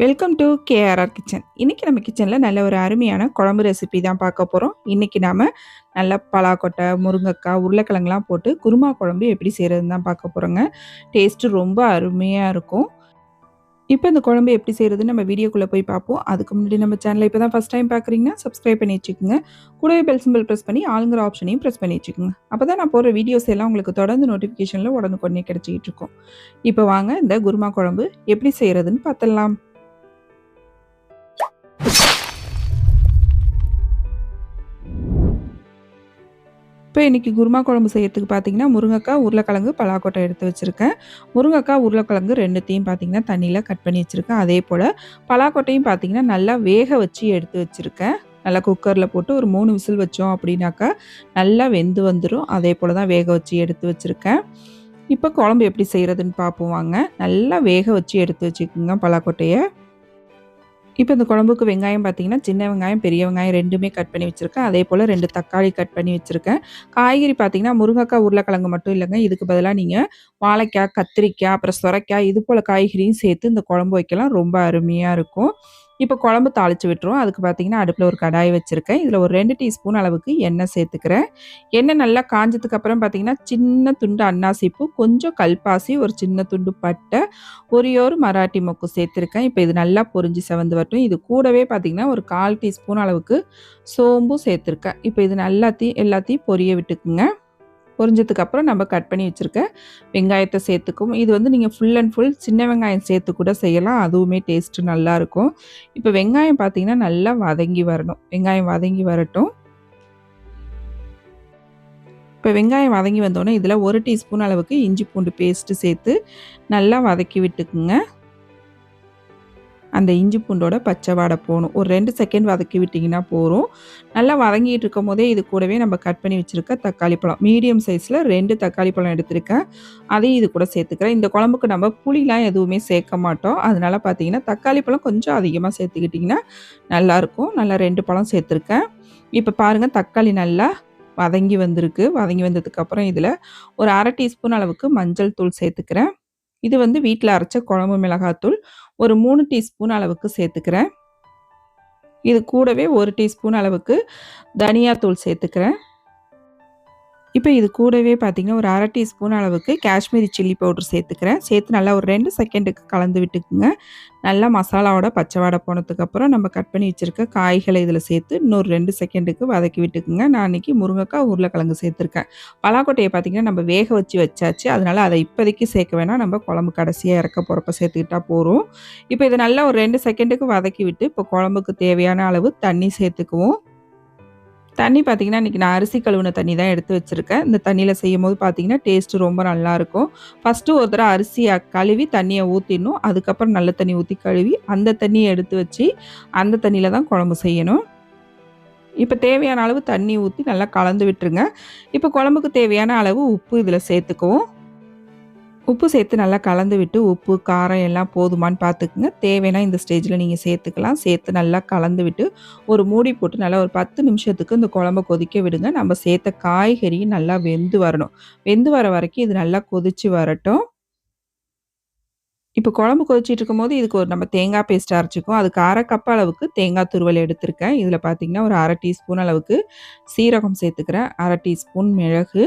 Welcome to KRR kitchen. இன்னைக்கு நம்ம கிச்சனில் நல்ல ஒரு அருமையான குழம்பு ரெசிபி தான் பார்க்க போகிறோம். இன்னைக்கு நாம நல்ல பலாக்கொட்டை, முருங்கைக்காய், உருளைக்கிழங்குலாம் போட்டு குருமா குழம்பு எப்படி செய்கிறதுன்னு தான் பார்க்க போகிறோங்க. டேஸ்ட்டு ரொம்ப அருமையாக இருக்கும். இப்போ இந்த குழம்பு எப்படி செய்கிறதுன்னு நம்ம வீடியோக்குள்ளே போய் பார்ப்போம். அதுக்கு முன்னாடி நம்ம சேனலை இப்போ தான் ஃபஸ்ட் டைம் பார்க்குறீங்கன்னா சப்ஸ்கிரைப் பண்ணி வச்சுக்கோங்க. கூடவே பெல் சிம்பிள் ப்ரெஸ் பண்ணி ஆளுங்கிற ஆப்ஷனையும் ப்ரெஸ் பண்ணி வச்சுக்கோங்க. அப்போ தான் நான் போகிற வீடியோஸ் எல்லாம் உங்களுக்கு தொடர்ந்து நோட்டிஃபிகேஷனில் உடனுக்குடனே கிடச்சிக்கிட்டு இருக்கும். இப்போ வாங்க இந்த குருமா குழம்பு எப்படி செய்கிறதுன்னு பார்த்துடலாம். இப்போ இன்றைக்கி குருமா குழம்பு செய்கிறதுக்கு பார்த்தீங்கன்னா முருங்கைக்காய், உருளைக்கிழங்கு, பலாக்கொட்டை எடுத்து வச்சுருக்கேன். முருங்கைக்காய், உருளைக்கிழங்கு 2த்தையும் பார்த்தீங்கன்னா தண்ணியில் கட் பண்ணி வச்சுருக்கேன். அதே போல் பலாக்கொட்டையும் பார்த்தீங்கன்னா நல்லா வேக வச்சு எடுத்து வச்சுருக்கேன். நல்லா குக்கரில் போட்டு ஒரு 3 விசில் வச்சோம் அப்படின்னாக்கா நல்லா வெந்து வந்துடும். அதே போல் தான் வேக வச்சு எடுத்து வச்சுருக்கேன். இப்போ குழம்பு எப்படி செய்கிறதுன்னு பார்ப்போம் வாங்க. நல்லா வேக வச்சு எடுத்து வச்சுக்கோங்க பலாக்கொட்டையை. இப்போ இந்த குழம்புக்கு வெங்காயம் பார்த்தீங்கன்னா சின்ன வெங்காயம், பெரிய வெங்காயம் 2மே கட் பண்ணி வச்சுருக்கேன். அதே போல் 2 தக்காளி கட் பண்ணி வச்சுருக்கேன். காய்கறி பார்த்தீங்கன்னா முருங்கைக்காய், உருளைக்கிழங்கு மட்டும் இல்லைங்க. இதுக்கு பதிலாக நீங்கள் வாழைக்காய், கத்திரிக்காய், அப்புறம் சொரைக்காய் இது போல் காய்கறியும் சேர்த்து இந்த குழம்பு வைக்கலாம். ரொம்ப அருமையாக இருக்கும். இப்போ குழம்பு தாளித்து விட்டுருவோம். அதுக்கு பார்த்தீங்கன்னா அடுப்பில் ஒரு கடாய் வச்சுருக்கேன். இதில் ஒரு 2 டீஸ்பூன் அளவுக்கு எண்ணெய் சேர்த்துக்கிறேன். எண்ணெய் நல்லா காஞ்சதுக்கு அப்புறம் பார்த்தீங்கன்னா சின்ன துண்டு அன்னாசிப்பூ, கொஞ்சம் கல்பாசி, ஒரு சின்ன துண்டு பட்டை, ஒரே ஒரு மராட்டி மொக்கு சேர்த்துருக்கேன். இப்போ இது நல்லா பொரிஞ்சு செவந்து வரட்டும். இது கூடவே பார்த்தீங்கன்னா ஒரு 1/4 டீஸ்பூன் அளவுக்கு சோம்பும் சேர்த்துருக்கேன். இப்போ இது எல்லாத்தையும் பொரிய விட்டுக்குங்க. பொரிஞ்சதுக்கப்புறம் நம்ம கட் பண்ணி வச்சுருக்க வெங்காயத்தை சேர்த்துக்கும். இது வந்து நீங்கள் ஃபுல் அண்ட் ஃபுல் சின்ன வெங்காயம் சேர்த்து கூட செய்யலாம். அதுவுமே டேஸ்ட்டு நல்லாயிருக்கும். இப்போ வெங்காயம் பார்த்தீங்கன்னா நல்லா வதங்கி வரணும். வெங்காயம் வதங்கி வரட்டும். இப்போ வெங்காயம் வதங்கி வந்தோடனே இதில் 1 டீஸ்பூன் அளவுக்கு இஞ்சி பூண்டு பேஸ்ட்டு சேர்த்து நல்லா வதக்கி விட்டுக்குங்க. அந்த இஞ்சி பூண்டோட பச்சை வாடை போகணும். ஒரு 2 செகண்ட் வதக்கி விட்டிங்கன்னா போதும். நல்லா வதங்கிட்டு இருக்கும் போதே இது கூடவே நம்ம கட் பண்ணி வச்சுருக்க தக்காளி பழம், மீடியம் சைஸில் 2 தக்காளி பழம் எடுத்திருக்கேன். அதையும் இது கூட சேர்த்துக்கிறேன். இந்த குழம்புக்கு நம்ம புளிலாம் எதுவுமே சேர்க்க மாட்டோம். அதனால பார்த்தீங்கன்னா தக்காளி பழம் கொஞ்சம் அதிகமாக சேர்த்துக்கிட்டிங்கன்னா நல்லாயிருக்கும். நல்லா 2 பழம் சேர்த்துருக்கேன். இப்போ பாருங்கள் தக்காளி நல்லா வதங்கி வந்திருக்கு. வதங்கி வந்ததுக்கப்புறம் இதில் ஒரு 1/2 டீஸ்பூன் அளவுக்கு மஞ்சள் தூள் சேர்த்துக்கிறேன். இது வந்து வீட்டில் அரைச்ச குழம்பு மிளகாத்தூள் ஒரு 3 டீஸ்பூன் அளவுக்கு சேர்த்துக்கிறேன். இது கூடவே 1 டீஸ்பூன் அளவுக்கு தனியாத்தூள் சேர்த்துக்கிறேன். இப்போ இது கூடவே பார்த்தீங்கன்னா ஒரு 1/2 டீஸ்பூன் அளவுக்கு காஷ்மீரி சில்லி பவுடர் சேர்த்துக்கிறேன். சேர்த்து நல்லா ஒரு 2 செகண்டுக்கு கலந்து விட்டுக்குங்க. நல்லா மசாலாவோட பச்சை வாடை போனதுக்கப்புறம் நம்ம கட் பண்ணி வச்சுருக்க காய்களை இதில் சேர்த்து இன்னொரு 2 செகண்டுக்கு வதக்கி விட்டுக்குங்க. நான் இன்றைக்கி முருங்கைக்காய், உருளைக்கிழங்கு சேர்த்துருக்கேன். பலாக்கொட்டையை பார்த்திங்கன்னா நம்ம வேக வச்சு வச்சாச்சு. அதனால் அதை இப்போதைக்கு சேர்க்க வேணாம். நம்ம குழம்பு கடைசியாக இறக்க போகிறப்ப சேர்த்துக்கிட்டா போதும். இப்போ இதை நல்லா ஒரு 2 செகண்டுக்கு வதக்கி விட்டு இப்போ குழம்புக்கு தேவையான அளவு தண்ணி சேர்த்துக்குவோம். தண்ணி பார்த்திங்கன்னா இன்றைக்கி நான் அரிசி கழுவுன தண்ணி தான் எடுத்து வச்சுருக்கேன். இந்த தண்ணியில் செய்யும்போது பார்த்திங்கன்னா டேஸ்ட்டு ரொம்ப நல்லாயிருக்கும். ஃபஸ்ட்டு ஒரு தடவை அரிசியை கழுவி தண்ணியை ஊற்றிடணும். அதுக்கப்புறம் நல்ல தண்ணி ஊற்றி கழுவி அந்த தண்ணியை எடுத்து வச்சு அந்த தண்ணியில் தான் குழம்பு செய்யணும். இப்போ தேவையான அளவு தண்ணி ஊற்றி நல்லா கலந்து விட்டுருங்க. இப்போ குழம்புக்கு தேவையான அளவு உப்பு இதில் சேர்த்துக்குவோம். உப்பு சேர்த்து நல்லா கலந்து விட்டு உப்பு, காரம் எல்லாம் போதுமான்னு பார்த்துக்குங்க. தேவைன்னா இந்த ஸ்டேஜில் நீங்கள் சேர்த்துக்கலாம். சேர்த்து நல்லா கலந்து விட்டு ஒரு மூடி போட்டு நல்லா ஒரு 10 நிமிஷத்துக்கு இந்த குழம்ப கொதிக்க விடுங்க. நம்ம சேர்த்த காய்கறியும் நல்லா வெந்து வரணும். வெந்து வர வரைக்கும் இது நல்லா கொதித்து வரட்டும். இப்போ குழம்பு கொதிச்சிட்டு இருக்கும்போது இதுக்கு ஒரு நம்ம தேங்காய் பேஸ்ட் அரைச்சிக்குவோம். அதுக்கு 1/2 கப் அளவுக்கு தேங்காய் துருவல் எடுத்திருக்கேன். இதில் பார்த்தீங்கன்னா ஒரு 1/2 டீஸ்பூன் அளவுக்கு சீரகம் சேர்த்துக்கிறேன். 1/2 டீஸ்பூன் மிளகு,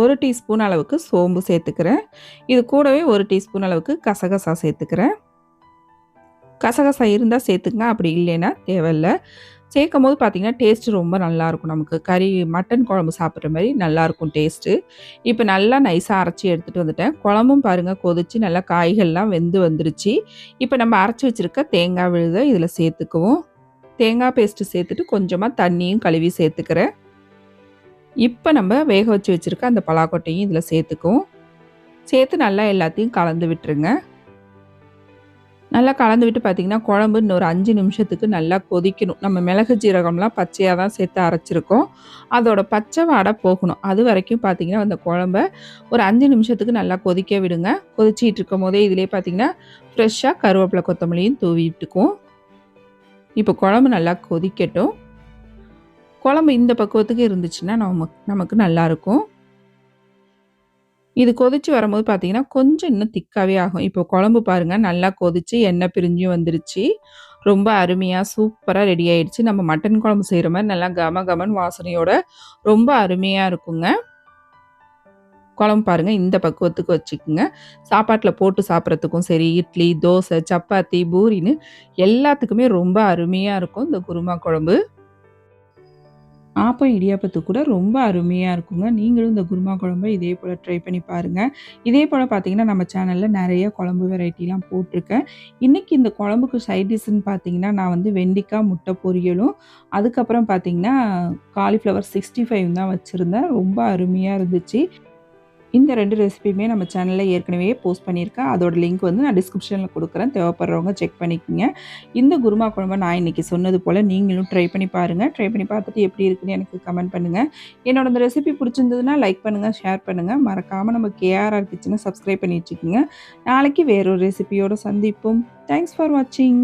1 டீஸ்பூன் அளவுக்கு சோம்பு சேர்த்துக்கிறேன். இது கூடவே 1 டீஸ்பூன் அளவுக்கு கசகசா சேர்த்துக்கிறேன். கசகசா இருந்தால் சேர்த்துங்க, அப்படி இல்லைன்னா தேவையில்ல. சேர்க்கும் போது பார்த்திங்கன்னா டேஸ்ட்டு ரொம்ப நல்லாயிருக்கும். நமக்கு மட்டன் குழம்பு சாப்பிட்ற மாதிரி நல்லாயிருக்கும் டேஸ்ட்டு. இப்போ நல்லா நைஸாக அரைச்சி எடுத்துகிட்டு வந்துட்டேன். குழம்பும் பாருங்கள் கொதித்து நல்லா காய்கள்லாம் வெந்து வந்துருச்சு. இப்போ நம்ம அரைச்சி வச்சுருக்க தேங்காய் விழுதை இதில் சேர்த்துக்குவோம். தேங்காய் பேஸ்ட்டு சேர்த்துட்டு கொஞ்சமாக தண்ணியும் கழுவி சேர்த்துக்கிறேன். இப்போ நம்ம வேக வச்சு வச்சுருக்க அந்த பலாக்கொட்டையும் இதில் சேர்த்துக்குவோம். சேர்த்து நல்லா எல்லாத்தையும் கலந்து விட்டுருங்க. நல்லா கலந்து விட்டு பார்த்திங்கன்னா குழம்பு இன்னொரு 5 நிமிஷத்துக்கு நல்லா கொதிக்கணும். நம்ம மிளகு ஜீரகம்லாம் பச்சையாக தான் சேர்த்து அரைச்சிருக்கோம். அதோட பச்சை வாடை போகணும். அது வரைக்கும் பார்த்திங்கன்னா அந்த குழம்ப ஒரு 5 நிமிஷத்துக்கு நல்லா கொதிக்க விடுங்க. கொதிச்சிட்டு இருக்கும் போதே இதிலே பார்த்திங்கன்னா ஃப்ரெஷ்ஷாக கருவேப்பிலை கொத்தமல்லியும் தூவி விட்டுக்குவோம். இப்போ குழம்பு நல்லா கொதிக்கட்டும். குழம்பு இந்த பக்குவத்துக்கு இருந்துச்சுன்னா நமக்கு நல்லாயிருக்கும். இது கொதிச்சு வரும்போது பார்த்தீங்கன்னா, கொஞ்சம் இன்னும் திக்காவே ஆகும். இப்போ குழம்பு பாருங்க நல்லா கொதிச்சு எண்ணெய் பிரிஞ்சும் வந்துருச்சு. ரொம்ப அருமையா சூப்பரா ரெடி ஆயிடுச்சு. நம்ம மட்டன் குழம்பு செய்ற மாரி நல்லா கம கமன்னு வாசனையோட ரொம்ப அருமையா இருக்குங்க. குழம்பு பாருங்க இந்த பக்குவத்துக்கு வச்சுக்குங்க. சாப்பாட்ல போட்டு சாப்பிடுறதுக்கும் சரி, இட்லி, தோசை, சப்பாத்தி, பூரின்னு எல்லாத்துக்குமே ரொம்ப அருமையா இருக்கும் இந்த குருமா குழம்பு. ஆப்பம், இடியாப்பத்துக்கு கூட ரொம்ப அருமையா இருக்குங்க. நீங்களும் இந்த குருமா குழம்ப இதே போல ட்ரை பண்ணி பாருங்க. இதே போல பார்த்தீங்கன்னா, நம்ம சேனல்ல நெறைய குழம்பு வெரைட்டிலாம் போட்டிருக்கேன். இன்னைக்கு இந்த குழம்புக்கு சைட் டிஷ்ன்னு பார்த்தீங்கன்னா, நான் வந்து வெண்டிக்காய், முட்டை பொரியலும், அதுக்கப்புறம் பார்த்தீங்கன்னா, காலிஃப்ளவர் 65 தான் வச்சிருந்தேன். ரொம்ப அருமையா இருந்துச்சு. இந்த 2 ரெசிபியுமே நம்ம சேனல்ல ஏற்கனவே போஸ்ட் பண்ணியிருக்கேன். அதோட லிங்க் வந்து நான் டிஸ்கிரிப்ஷன்ல குடுக்குறேன். தேவைப்படுறவங்க செக் பண்ணிக்கங்க. இந்த குருமா குழம்ப நான் இன்னைக்கு சொன்னது போல நீங்களும் ட்ரை பண்ணி பாருங்க. ட்ரை பண்ணி பார்த்துட்டு எப்படி இருக்குன்னு எனக்கு கமெண்ட் பண்ணுங்க. என்னோட இந்த ரெசிபி பிடிச்சிருந்ததுன்னா லைக் பண்ணுங்க, ஷேர் பண்ணுங்க. மறக்காம நம்ம கேஆர்ஆர் கிச்சன சப்ஸ்கிரைப் பண்ணி வச்சுக்கோங்க. நாளைக்கு வேறொரு ரெசிபியோட சந்திப்போம். தேங்க்ஸ் ஃபார் வாட்சிங்.